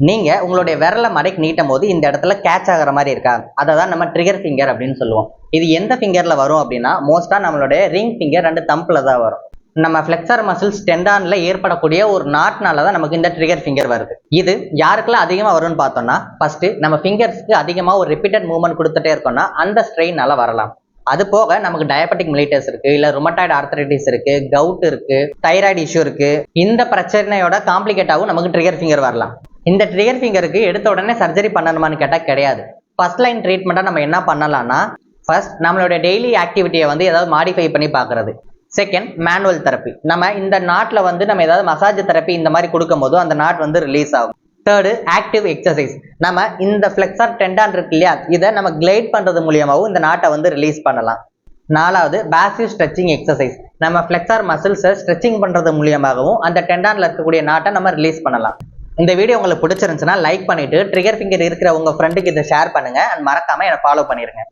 நீங்க உங்களுடைய விரலை மடக்கி நீட்டும் போது இந்த இடத்துல கேட்ச் ஆகிற மாதிரி இருக்கா, அதை தான் நம்ம ட்ரிகர் ஃபிங்கர் அப்படின்னு சொல்லுவோம். இது எந்த ஃபிங்கர்ல வரும் அப்படின்னா, மோஸ்டா நம்மளுடைய ரிங் ஃபிங்கர் அண்ட் தம்பில் தான் வரும். நம்ம ஃபிளெக்சர் மசில்ஸ் டெண்டான்ல ஏற்படக்கூடிய ஒரு நாட்னால தான் நமக்கு இந்த ட்ரிகர் ஃபிங்கர் வருது. இது யாருக்கெல்லாம் அதிகமாக வரும்னு பார்த்தோம்னா, ஃபர்ஸ்ட் நம்ம ஃபிங்கர்ஸ்க்கு அதிகமாக ஒரு ரிப்பீட்டட் மூவ்மெண்ட் கொடுத்துட்டே இருக்கோம்னா அந்த ஸ்ட்ரெயினால வரலாம். அது போக நமக்கு டயபெட்டிக் மெலிட்டஸ் இருக்கு, இல்ல ருமட்டாய்டு ஆர்த்தரைட்டிஸ் இருக்கு, கவுட் இருக்கு, தைராய்டு இஷ்யூ இருக்கு. இந்த பிரச்சனையோட காம்ப்ளிகேட் ஆகும் நமக்கு ட்ரிகர் ஃபிங்கர் வரலாம். இந்த ட்ரிகர் ஃபிங்கருக்கு எடுத்த உடனே சர்ஜரி பண்ணணுமான்னு கேட்டால் கிடையாது. ஃபர்ஸ்ட் லைன் ட்ரீட்மெண்ட்டாக நம்ம என்ன பண்ணலாம்னா, ஃபர்ஸ்ட் நம்மளுடைய டெய்லி ஆக்டிவிட்டியை ஏதாவது மாடிஃபை பண்ணி பார்க்கறது. Second, manual therapy. நம்ம இந்த நாட்டில் நம்ம ஏதாவது மசாஜ் தெரப்பி இந்த மாதிரி கொடுக்கும் போது அந்த நாட் ரிலீஸ் ஆகும். Third, active exercise. நம்ம இந்த ஃபிளெக்சர் டெண்டான் இருக்கு இல்லையா, இதை நம்ம கிளைட் பண்றது மூலியமாகவும் இந்த நாட்டை ரிலீஸ் பண்ணலாம். நாலாவது, பாசிவ் ஸ்ட்ரெச்சிங் எக்ஸசைஸ். நம்ம ஃபிளெக்சர் மசில்ஸை ஸ்ட்ரெச்சிங் பண்றது மூலியமாகவும் அந்த டெண்டான்ல இருக்கக்கூடிய நாட்டை நம்ம ரிலீஸ் பண்ணலாம். இந்த வீடியோ உங்களுக்கு பிடிச்சிருந்துச்சுன்னா லைக் பண்ணிட்டு ட்ரிகர் ஃபிங்கர் இருக்கிற உங்க ஃப்ரெண்டுக்கு இதை ஷேர் பண்ணுங்க. அண்ட் மறக்காம என்னை ஃபாலோ பண்ணிருங்க.